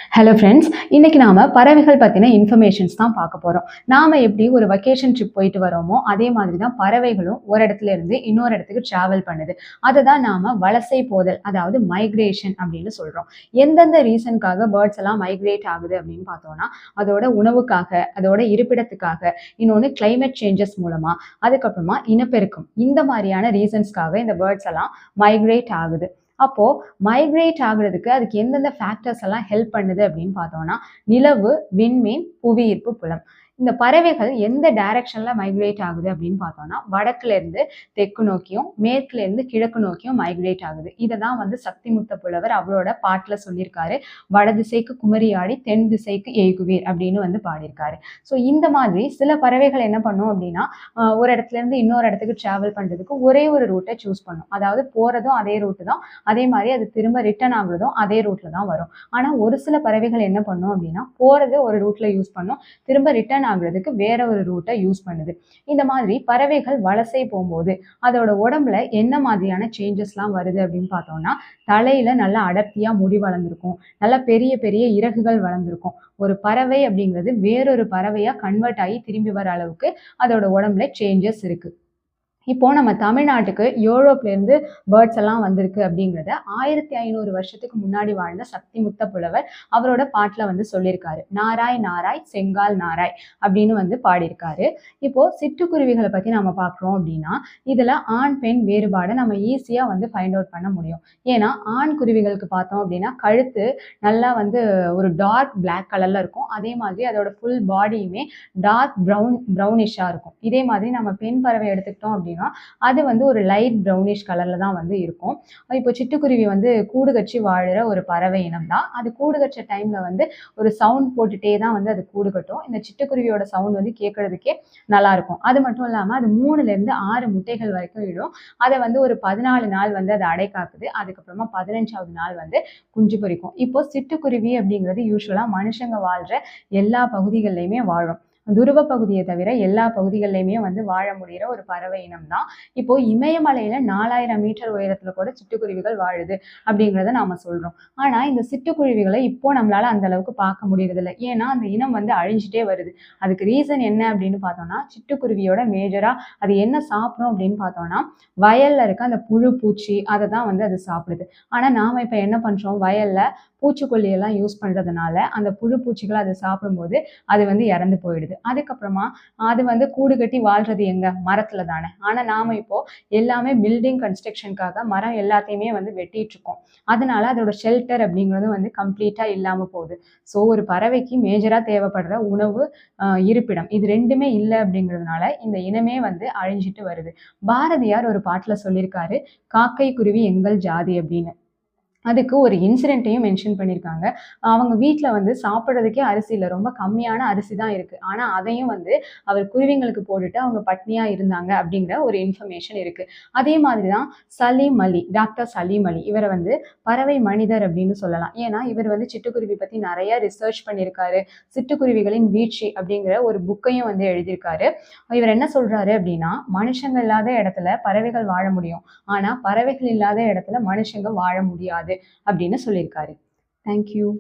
Hello friends, இன்னைக்கு நாம பறவைகள் பத்தின இன்ஃபர்மேஷன்ஸ் தான் பார்க்க போறோம். நாம எப்படி ஒரு வெக்கேஷன் ட்ரிப் போயிட்டு வரோமோ, அதே மாதிரி தான் பறவைகளும் ஒரு இடத்துல இருந்து இன்னொரு இடத்துக்கு டிராவல் பண்ணுது. அதை தான் நாம வலசை போதல், அதாவது மைக்ரேஷன் அப்படின்னு சொல்றோம். எந்தெந்த ரீசனுக்காக பேர்ட்ஸ் எல்லாம் மைக்ரேட் ஆகுது அப்படின்னு பார்த்தோம்னா, அதோட உணவுக்காக, அதோட இருப்பிடத்துக்காக, இன்னொன்னு கிளைமேட் சேஞ்சஸ் மூலமா, அதுக்கப்புறமா இனப்பெருக்கம். இந்த மாதிரியான ரீசன்ஸ்க்காக இந்த பேர்ட்ஸ் எல்லாம் மைக்ரேட் ஆகுது. அப்போ மைக்ரேட் ஆகுறதுக்கு அதுக்கு எந்தெந்த ஃபேக்டர்ஸ் எல்லாம் ஹெல்ப் பண்ணுது அப்படின்னு பார்த்தோம்னா, நிலவு, விண்மீன், புவியீர்ப்பு புலம். இந்த பறவைகள் எந்த டைரக்ஷன்ல மைக்ரேட் ஆகுது அப்படின்னு பார்த்தோம்னா, வடக்குல இருந்து தெற்கு நோக்கியும், மேற்குல இருந்து கிழக்கு நோக்கியும் மைக்ரேட் ஆகுது. இதை தான் சக்திமுத்த புலவர் அவரோட பாட்டுல சொல்லியிருக்காரு. வடதிசைக்கு குமரியாடி, தென் திசைக்கு ஏகுவீர் அப்படின்னு பாடியிருக்காரு. ஸோ இந்த மாதிரி சில பறவைகள் என்ன பண்ணும் அப்படின்னா, ஒரு இடத்துல இருந்து இன்னொரு இடத்துக்கு டிராவல் பண்றதுக்கு ஒரே ஒரு ரூட்டை சூஸ் பண்ணும். அதாவது போறதும் அதே ரூட்டு தான், அதே மாதிரி அது திரும்ப ரிட்டர்ன் ஆகுறதும் அதே ரூட்ல தான் வரும். ஆனா ஒரு சில பறவைகள் என்ன பண்ணும் அப்படின்னா, போறது ஒரு ரூட்ல யூஸ் பண்ணும், திரும்ப ரிட்டர்ன் ஆகுறதுக்கு வேற ஒரு ரூட்டை யூஸ் பண்ணுது. இந்த மாதிரி பறவைகள் வலசை போகும்போது அதோட உடம்புல என்ன மாதிரியான சேஞ்சஸ்லாம் வருது அப்படின்னு பார்த்தோம்னா, தலையில நல்லா அடர்த்தியா முடி வளர்ந்துருக்கும், நல்லா பெரிய பெரிய இறகுகள் வளர்ந்துருக்கும். ஒரு பறவை அப்படிங்கிறது வேறொரு பறவையா கன்வெர்ட் ஆகி திரும்பி வர அளவுக்கு அதோட உடம்புல சேஞ்சஸ் இருக்கு. இப்போ நம்ம தமிழ்நாட்டுக்கு யூரோப்லேருந்து பேர்ட்ஸ் எல்லாம் வந்திருக்கு அப்படிங்கிறத 1500 வருஷத்துக்கு முன்னாடி வாழ்ந்த சக்திமுத்த புலவர் அவரோட பாட்டில் சொல்லியிருக்காரு. நாராய் நாராய் செங்கால் நாராய் அப்படின்னு பாடியிருக்காரு. இப்போ சிட்டுக்குருவிகளை பற்றி நம்ம பார்க்குறோம் அப்படின்னா, இதில் ஆண் பெண் வேறுபாடை நம்ம ஈஸியாக ஃபைண்ட் அவுட் பண்ண முடியும். ஏன்னா ஆண் குருவிகளுக்கு பார்த்தோம் அப்படின்னா கழுத்து நல்லா ஒரு டார்க் பிளாக் கலரில் இருக்கும். அதே மாதிரி அதோட ஃபுல் பாடியுமே டார்க் ப்ரௌனிஷாக இருக்கும். இதே மாதிரி நம்ம பெண் பறவை எடுத்துக்கிட்டோம் அப்படின்னா அது ஒரு லைட் ப்ரௌனிஷ் கலர்ல தான் இருக்கும். இப்போ சிட்டுக்குருவி கூடு கட்சி வாழுற ஒரு பறவை இனம் தான். அது கூடு கட்டுற டைம்ல ஒரு சவுண்ட் போட்டுட்டே தான் அது கூடு கட்டும். இந்த சிட்டுக்குருவியோட சவுண்ட் கேட்கறதுக்கே நல்லா இருக்கும். அது மட்டும் இல்லாம அது 3ல இருந்து 6 முட்டைகள் வரைக்கும் இடும். அதை ஒரு 14 நாள் அது அடை காக்குது. அதுக்கப்புறமா 15வது நாள் குஞ்சு பொரிக்கும். இப்போ சிட்டுக்குருவி அப்படிங்கிறது யூஸ்வலா மனுஷங்க வாழ்ற எல்லா பகுதிகளிலுமே வாழும். துருவ பகுதியை தவிர எல்லா பகுதிகளிலுமே வாழ முடிகிற ஒரு பறவை இனம் தான். இப்போ இமயமலையில 4000 மீட்டர் உயரத்துல கூட சிட்டுக்குருவிகள் வாழுது அப்படிங்கிறத நாம சொல்றோம். ஆனா இந்த சிட்டுக்குருவிகளை இப்போ நம்மளால அந்த அளவுக்கு பார்க்க முடியறது இல்லை. ஏன்னா அந்த இனம் அழிஞ்சிட்டே வருது. அதுக்கு ரீசன் என்ன அப்படின்னு பார்த்தோம்னா, சிட்டுக்குருவியோட மேஜரா அது என்ன சாப்பிடும் அப்படின்னு பார்த்தோம்னா, வயல்ல இருக்க அந்த புழு பூச்சி அதை தான் அது சாப்பிடுது. ஆனா நாம இப்ப என்ன பண்றோம், வயல்ல பூச்சிக்கொல்லி எல்லாம் யூஸ் பண்றதுனால அந்த புழு பூச்சிகளை அது சாப்பிடும்போது அது இறந்து போயிடுது. அதுக்கப்புறமா அது கூடு கட்டி வாழ்றது எங்க, மரத்துல தானே. ஆனா நாம இப்போ எல்லாமே பில்டிங் கன்ஸ்ட்ரக்ஷனுக்காக மரம் எல்லாத்தையுமே வெட்டிட்டு இருக்கோம். அதனால அதோட ஷெல்டர் அப்படிங்கிறது கம்ப்ளீட்டா இல்லாம போகுது. ஸோ ஒரு பறவைக்கு மேஜரா தேவைப்படுற உணவு, இருப்பிடம், இது ரெண்டுமே இல்லை அப்படிங்கிறதுனால இந்த இனமே அழிஞ்சிட்டு வருது. பாரதியார் ஒரு பாட்டுல சொல்லியிருக்காரு, காக்கை குருவி எங்கள் ஜாதி அப்படின்னு. அதுக்கு ஒரு இன்சிடென்ட்டையும் மென்ஷன் பண்ணியிருக்காங்க. அவங்க வீட்ல சாப்பிடுறதுக்கே அரிசி இல்ல. ரொம்ப கம்மியான அரிசி தான் இருக்கு. ஆனா அதையும் அவர் குருவிங்களுக்கு போட்டுட்டு அவங்க பட்னியா இருந்தாங்க அப்படிங்கிற ஒரு இன்ஃபர்மேஷன் இருக்கு. அதே மாதிரி தான் சலீம் அலி, டாக்டர் சலீம் அலி. இவரை பறவை மனிதர் அப்படின்னு சொல்லலாம். ஏன்னா இவர் சிட்டுக்குருவி பத்தி நிறைய ரிசர்ச் பண்ணியிருக்காரு. சிட்டுக்குருவிகளின் வீழ்ச்சி அப்படிங்கிற ஒரு புக்கையும் எழுதியிருக்காரு. இவர் என்ன சொல்றாரு அப்படின்னா, மனுஷங்க இல்லாத இடத்துல பறவைகள் வாழ முடியும். ஆனா பறவைகள் இல்லாத இடத்துல மனுஷங்க வாழ முடியாது அப்படின்னு சொல்லியிருக்காரு. தேங்க்யூ.